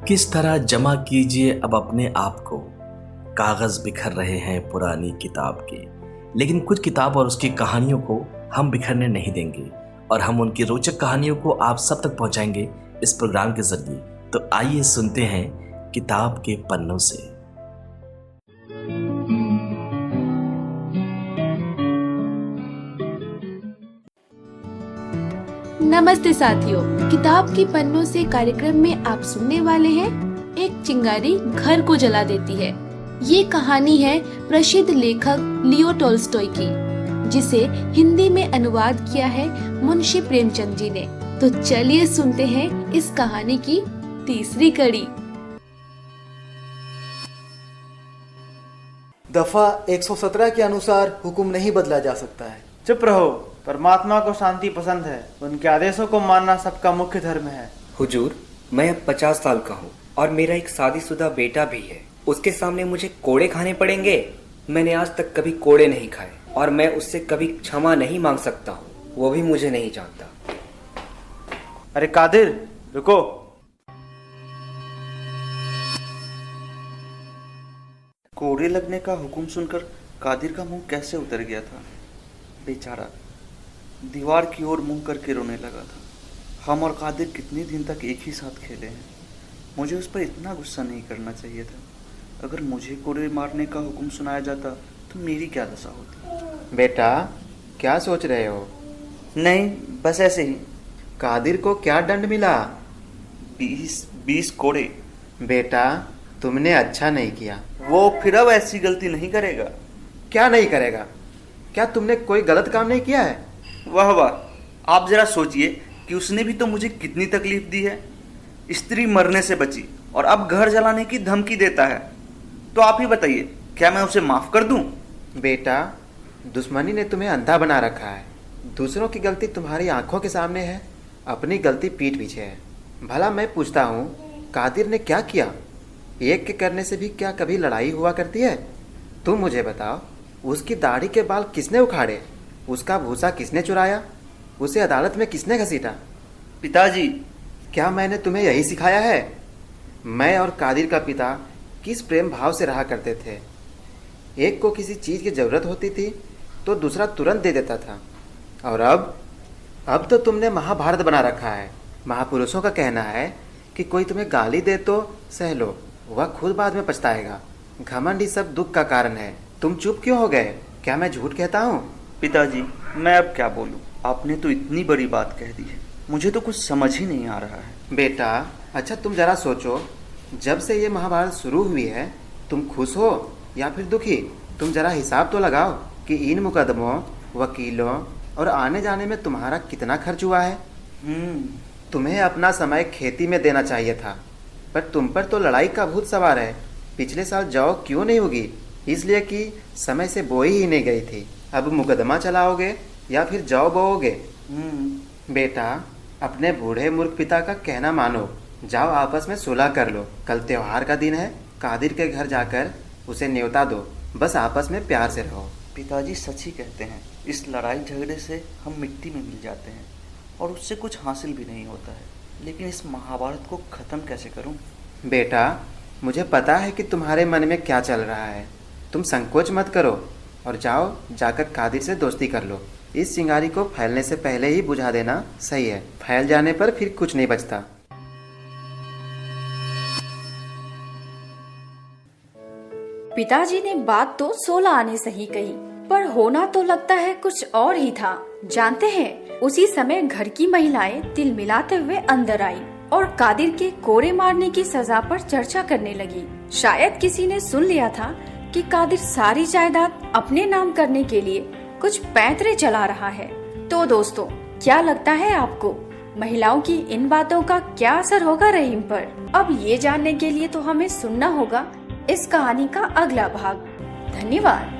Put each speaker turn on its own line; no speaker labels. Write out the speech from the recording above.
किस तरह जमा कीजिए अब अपने आप को। कागज बिखर रहे हैं पुरानी किताब के, लेकिन कुछ किताब और उसकी कहानियों को हम बिखरने नहीं देंगे और हम उनकी रोचक कहानियों को आप सब तक पहुंचाएंगे इस प्रोग्राम के जरिए। तो आइए सुनते हैं किताब के पन्नों से।
नमस्ते साथियों, किताब की पन्नों से कार्यक्रम में आप सुनने वाले हैं एक चिंगारी घर को जला देती है। ये कहानी है प्रसिद्ध लेखक लियो टॉल्स्टॉय की, जिसे हिंदी में अनुवाद किया है मुंशी प्रेमचंद जी ने। तो चलिए सुनते हैं इस कहानी की तीसरी कड़ी।
दफा 117 के अनुसार हुक्म नहीं बदला जा सकता है।
चुप रहो। परमात्मा को शांति पसंद है, उनके आदेशों को मानना सबका मुख्य धर्म है।
हुजूर, मैं अब 50 साल का हूँ और मेरा एक शादीशुदा बेटा भी है। उसके सामने मुझे कोड़े खाने पड़ेंगे? मैंने आज तक कभी कोड़े नहीं खाए और मैं उससे कभी क्षमा नहीं मांग सकता हूँ। वो भी मुझे नहीं जानता।
अरे कादिर, रुको।
कोड़े लगने का हुक्म सुनकर कादिर का मुंह कैसे उतर गया था। बेचारा दीवार की ओर मुंह करके रोने लगा था। हम और कादिर कितने दिन तक एक ही साथ खेले हैं। मुझे उस पर इतना गुस्सा नहीं करना चाहिए था। अगर मुझे कोड़े मारने का हुक्म सुनाया जाता तो मेरी क्या दशा होती।
बेटा, क्या सोच रहे हो?
नहीं, बस ऐसे ही।
कादिर को क्या दंड मिला?
20 कोड़े।
बेटा, तुमने अच्छा नहीं किया।
वो फिर अब ऐसी गलती नहीं करेगा।
क्या नहीं करेगा? क्या तुमने कोई गलत काम नहीं किया है?
वाह वाह, आप जरा सोचिए कि उसने भी तो मुझे कितनी तकलीफ दी है। स्त्री मरने से बची और अब घर जलाने की धमकी देता है। तो आप ही बताइए, क्या मैं उसे माफ कर दूं?
बेटा, दुश्मनी ने तुम्हें अंधा बना रखा है। दूसरों की गलती तुम्हारी आंखों के सामने है, अपनी गलती पीठ पीछे है। भला मैं पूछता हूँ, कादिर ने क्या किया? एक के करने से भी क्या कभी लड़ाई हुआ करती है? तुम मुझे बताओ, उसकी दाढ़ी के बाल किसने उखाड़े? उसका भूसा किसने चुराया? उसे अदालत में किसने घसीटा?
पिताजी,
क्या मैंने तुम्हें यही सिखाया है? मैं और कादिर का पिता किस प्रेम भाव से रहा करते थे। एक को किसी चीज़ की ज़रूरत होती थी तो दूसरा तुरंत दे देता था। और अब तो तुमने महाभारत बना रखा है। महापुरुषों का कहना है कि कोई तुम्हें गाली दे तो सह लो, वह खुद बाद में पछताएगा। घमंड ही सब दुख का कारण है। तुम चुप क्यों हो गए? क्या मैं झूठ कहता हूँ?
पिताजी, मैं अब क्या बोलूं? आपने तो इतनी बड़ी बात कह दी है, मुझे तो कुछ समझ ही नहीं आ रहा है।
बेटा, अच्छा तुम जरा सोचो, जब से ये महाभारत शुरू हुई है, तुम खुश हो या फिर दुखी? तुम जरा हिसाब तो लगाओ कि इन मुकदमों, वकीलों और आने जाने में तुम्हारा कितना खर्च हुआ है। तुम्हें अपना समय खेती में देना चाहिए था, पर तुम पर तो लड़ाई का भूत सवार है। पिछले साल जौ क्यों नहीं होगी? इसलिए कि समय से बोई ही नहीं गई थी। अब मुकदमा चलाओगे या फिर जौ बोओगे? बेटा, अपने बूढ़े मूर्ख पिता का कहना मानो। जाओ आपस में सुलह कर लो। कल त्योहार का दिन है, कादिर के घर जाकर उसे न्योता दो। बस आपस में प्यार से रहो।
पिताजी सच ही कहते हैं, इस लड़ाई झगड़े से हम मिट्टी में मिल जाते हैं और उससे कुछ हासिल भी नहीं होता है। लेकिन इस महाभारत को ख़त्म कैसे करूं?
बेटा, मुझे पता है कि तुम्हारे मन में क्या चल रहा है। तुम संकोच मत करो और जाकर कादिर से दोस्ती कर लो। इस चिंगारी को फैलने से पहले ही बुझा देना सही है। फैल जाने पर फिर कुछ नहीं बचता।
पिताजी ने बात तो 16 आने सही कही, पर होना तो लगता है कुछ और ही था। जानते हैं, उसी समय घर की महिलाएं तिल मिलाते हुए अंदर आई और कादिर के कोड़े मारने की सजा पर चर्चा करने लगी। शायद किसी ने सुन लिया था कि कादिर सारी जायदाद अपने नाम करने के लिए कुछ पैंतरे चला रहा है। तो दोस्तों, क्या लगता है आपको, महिलाओं की इन बातों का क्या असर होगा रहीम पर? अब ये जानने के लिए तो हमें सुनना होगा इस कहानी का अगला भाग। धन्यवाद।